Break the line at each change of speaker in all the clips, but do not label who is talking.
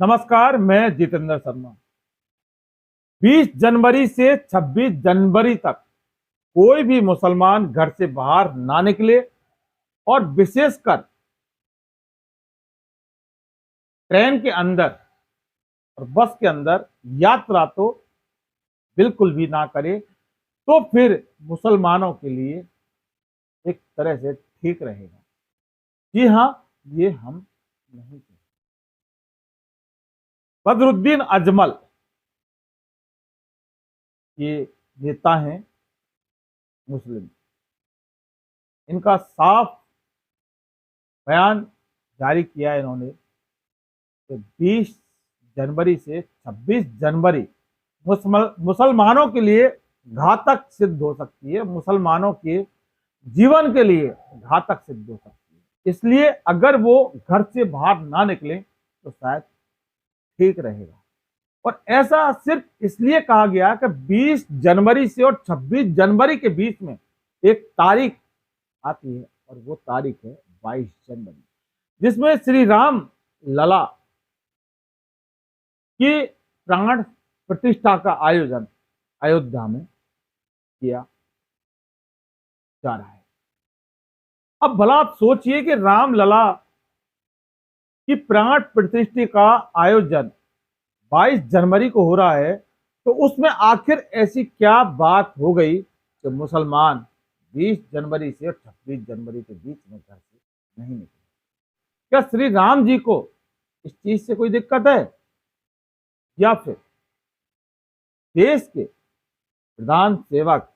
नमस्कार, मैं जितेंद्र शर्मा। 20 जनवरी से 26 जनवरी तक कोई भी मुसलमान घर से बाहर ना निकले और विशेषकर ट्रेन के अंदर और बस के अंदर यात्रा तो बिल्कुल भी ना करे, तो फिर मुसलमानों के लिए एक तरह से ठीक रहेगा। जी हाँ, ये हम नहीं कहते। बदरुद्दीन अजमल ये नेता हैं मुस्लिम, इनका साफ बयान जारी किया है इन्होंने कि 20 जनवरी से 26 जनवरी मुसलमानों के लिए घातक सिद्ध हो सकती है, मुसलमानों के जीवन के लिए घातक सिद्ध हो सकती है। इसलिए अगर वो घर से बाहर ना निकले तो शायद ठीक रहेगा। और ऐसा सिर्फ इसलिए कहा गया कि 20 जनवरी से और 26 जनवरी के बीच में एक तारीख आती है और वो तारीख है 22 जनवरी, जिसमें श्री राम लला की प्राण प्रतिष्ठा का आयोजन अयोध्या में किया जा रहा है। अब भला आप सोचिए कि रामलला की प्राण प्रतिष्ठा का आयोजन 22 जनवरी को हो रहा है, तो उसमें आखिर ऐसी क्या बात हो गई कि मुसलमान 20 जनवरी से 26 जनवरी के बीच में घर से नहीं निकले? क्या श्री राम जी को इस चीज से कोई दिक्कत है, या फिर देश के प्रधान सेवक,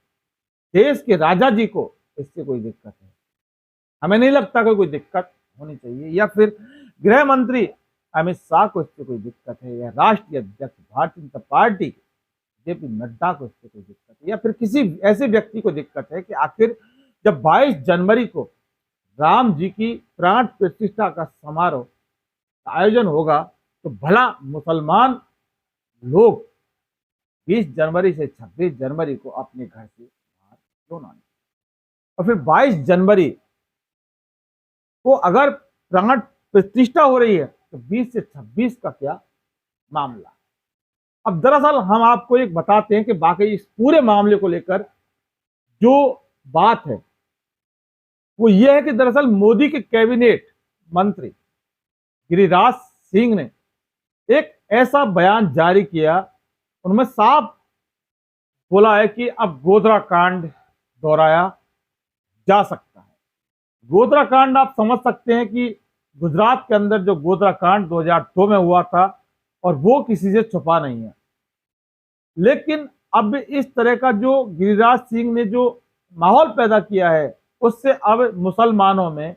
देश के राजा जी को इससे कोई दिक्कत है? हमें नहीं लगता कि कोई दिक्कत होनी चाहिए। या फिर गृह मंत्री अमित शाह को इससे कोई दिक्कत है, या राष्ट्रीय अध्यक्ष भारतीय जनता पार्टी जेपी नड्डा को इससे कोई दिक्कत है, या फिर किसी ऐसे व्यक्ति को दिक्कत है कि आखिर जब 22 जनवरी को राम जी की प्राण प्रतिष्ठा का समारोह का आयोजन होगा तो भला मुसलमान लोग 20 जनवरी से 26 जनवरी को अपने घर से बाहर क्यों ना निकलें? और फिर 22 जनवरी को अगर प्राण प्रतिष्ठा हो रही है तो 20 से 26 का क्या मामला? अब दरअसल हम आपको एक बताते हैं कि बाकी इस पूरे मामले को लेकर जो बात है वो ये है कि दरअसल मोदी के कैबिनेट मंत्री गिरिराज सिंह ने एक ऐसा बयान जारी किया, उनमें साफ बोला है कि अब गोधरा कांड दोहराया जा सकता है। गोधरा कांड आप समझ सकते हैं कि गुजरात के अंदर जो गोधरा कांड 2002 में हुआ था, और वो किसी से छुपा नहीं है। लेकिन अब इस तरह का जो गिरिराज सिंह ने जो माहौल पैदा किया है, उससे अब मुसलमानों में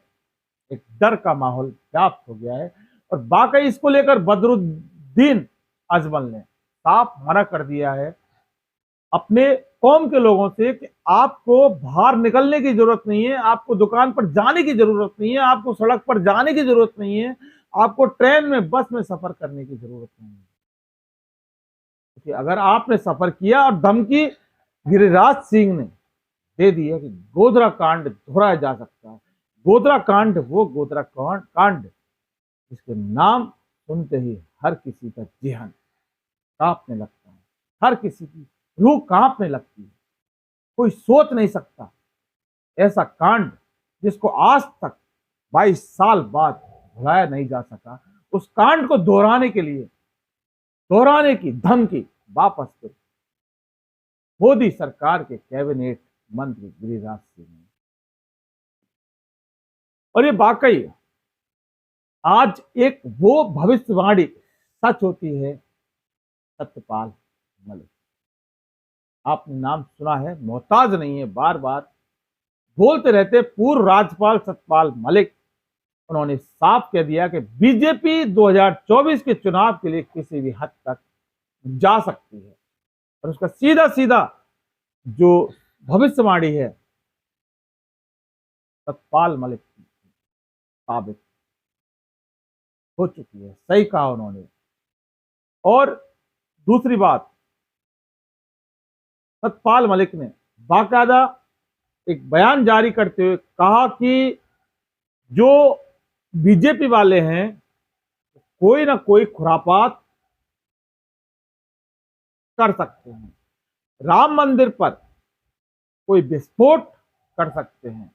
एक डर का माहौल व्याप्त हो गया है। और बाकी इसको लेकर बदरुद्दीन अजमल ने साफ मना कर दिया है अपने कौम के लोगों से कि आपको बाहर निकलने की जरूरत नहीं है, आपको दुकान पर जाने की जरूरत नहीं है, आपको सड़क पर जाने की जरूरत नहीं है, आपको ट्रेन में बस में सफर करने की जरूरत नहीं है। क्योंकि अगर आपने सफर किया, और धमकी गिरिराज सिंह ने दे दी है कि गोधरा कांड दोहराया जा सकता है। गोधरा कांड वो गोधरा कांड जिसके नाम सुनते ही हर किसी का जिहन कांपने लगता है, हर किसी की रूह कांपने लगती है। कोई सोच नहीं सकता ऐसा कांड जिसको आज तक 22 साल बाद भुलाया नहीं जा सका, उस कांड को दोहराने के लिए, दोहराने की धमकी वापस फिर मोदी सरकार के कैबिनेट मंत्री गिरिराज सिंह ने। और ये वाकई आज एक वो भविष्यवाणी सच होती है सत्यपाल मलिक। आपने नाम सुना है, मोहताज नहीं है, बार बार बोलते रहते पूर्व राज्यपाल सत्यपाल मलिक। उन्होंने साफ कह दिया कि बीजेपी 2024 के चुनाव के लिए किसी भी हद तक जा सकती है, और उसका सीधा सीधा जो भविष्यवाणी है सत्यपाल मलिक की साबित हो चुकी है, सही कहा उन्होंने। और दूसरी बात, सत्यपाल मलिक ने बाकायदा एक बयान जारी करते हुए कहा कि जो बीजेपी वाले हैं कोई ना कोई खुरापात कर सकते हैं, राम मंदिर पर कोई विस्फोट कर सकते हैं,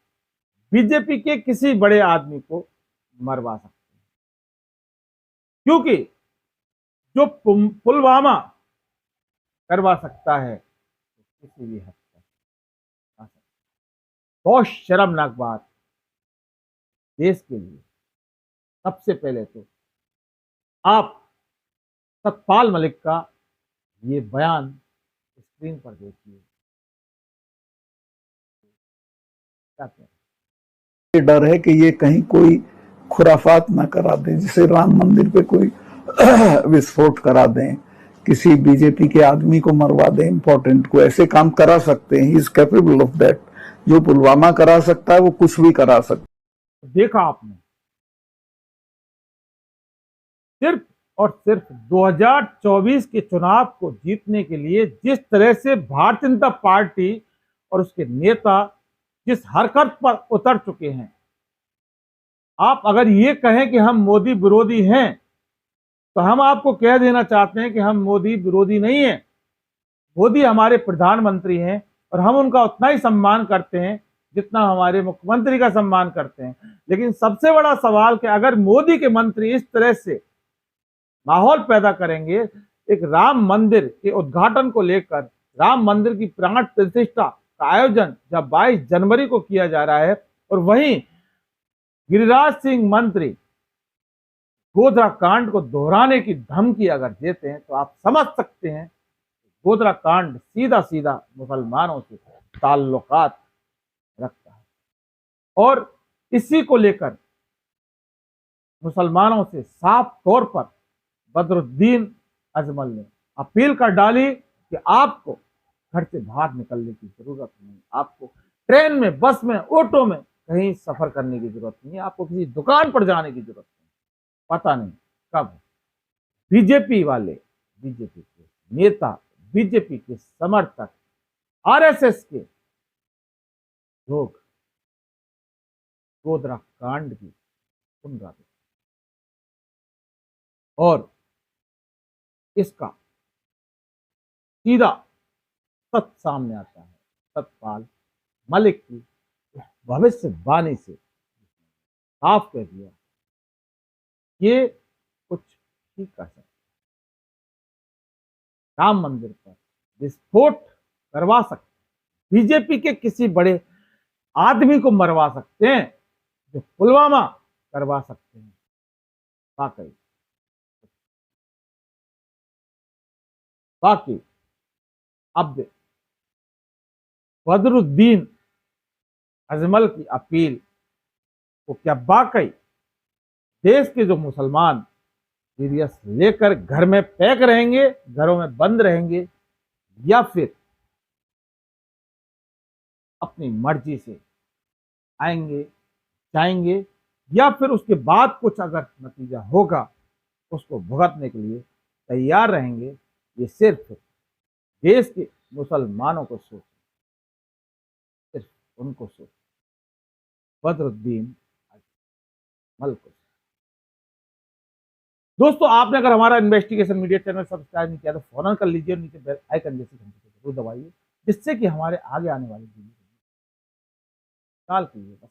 बीजेपी के किसी बड़े आदमी को मरवा सकते हैं, क्योंकि जो पुलवामा करवा सकता है तो किसी भी हद तक आ सकता है। बहुत शर्मनाक बात देश के लिए। सबसे पहले तो आप सतपाल मलिक का ये बयान स्क्रीन पर देखिए, क्या कहते हैं।
ये डर है कि ये कहीं कोई खुराफात ना करा दें, जैसे राम मंदिर पे कोई विस्फोट करा दें, किसी बीजेपी के आदमी को मरवा दें, इंपॉर्टेंट को, ऐसे काम करा सकते हैं। He is capable of that. जो पुलवामा करा सकता है वो कुछ भी करा सकता है।
देखा आपने, सिर्फ और सिर्फ 2024 के चुनाव को जीतने के लिए जिस तरह से भारतीय जनता पार्टी और उसके नेता जिस हरकत पर उतर चुके हैं, आप अगर ये कहें कि हम मोदी विरोधी हैं तो हम आपको कह देना चाहते हैं कि हम मोदी विरोधी नहीं हैं। मोदी हमारे प्रधानमंत्री हैं और हम उनका उतना ही सम्मान करते हैं जितना हमारे मुख्यमंत्री का सम्मान करते हैं। लेकिन सबसे बड़ा सवाल कि अगर मोदी के मंत्री इस तरह से माहौल पैदा करेंगे, एक राम मंदिर के उद्घाटन को लेकर, राम मंदिर की प्राण प्रतिष्ठा का आयोजन जब 22 जनवरी को किया जा रहा है और वहीं गिरिराज सिंह मंत्री गोधरा कांड को दोहराने की धमकी अगर देते हैं तो आप समझ सकते हैं गोधरा कांड सीधा सीधा मुसलमानों से ताल्लुकात रखता है। और इसी को लेकर मुसलमानों से साफ तौर पर बदरुद्दीन अजमल ने अपील कर डाली कि आपको घर से बाहर निकलने की जरूरत नहीं, आपको ट्रेन में, बस में, ऑटो में कहीं सफर करने की जरूरत नहीं है, आपको किसी दुकान पर जाने की जरूरत नहीं। पता नहीं कब बीजेपी वाले, बीजेपी के नेता, बीजेपी के समर्थक, आरएसएस के लोग गोधरा कांड की पुनरावृत्ति और इसका सीधा सच सामने आता है। सतपाल मलिक की भविष्यवाणी से साफ कह दिया ये कुछ ही कर सकते, राम मंदिर पर विस्फोट करवा सकते, बीजेपी के किसी बड़े आदमी को मरवा सकते हैं, जो पुलवामा करवा सकते हैं। वाकई बाकी अब बदरुद्दीन अजमल की अपील को क्या वाकई देश के जो मुसलमान सीरियस लेकर घर में पैक रहेंगे, घरों में बंद रहेंगे, या फिर अपनी मर्जी से आएंगे जाएंगे, या फिर उसके बाद कुछ अगर नतीजा होगा उसको भुगतने के लिए तैयार रहेंगे। ये सिर्फ देश के मुसलमानों को सोच, सिर्फ उनको सोच, बदरुद्दीन अजमल को। दोस्तों, आपने अगर हमारा इन्वेस्टिगेशन मीडिया चैनल सब्सक्राइब नहीं किया तो फौरन कर लीजिए, नीचे बेल आइकन जैसी घंटी को जरूर दबाइए, जिससे कि हमारे आगे आने वाली वीडियो कॉल कीजिए बस।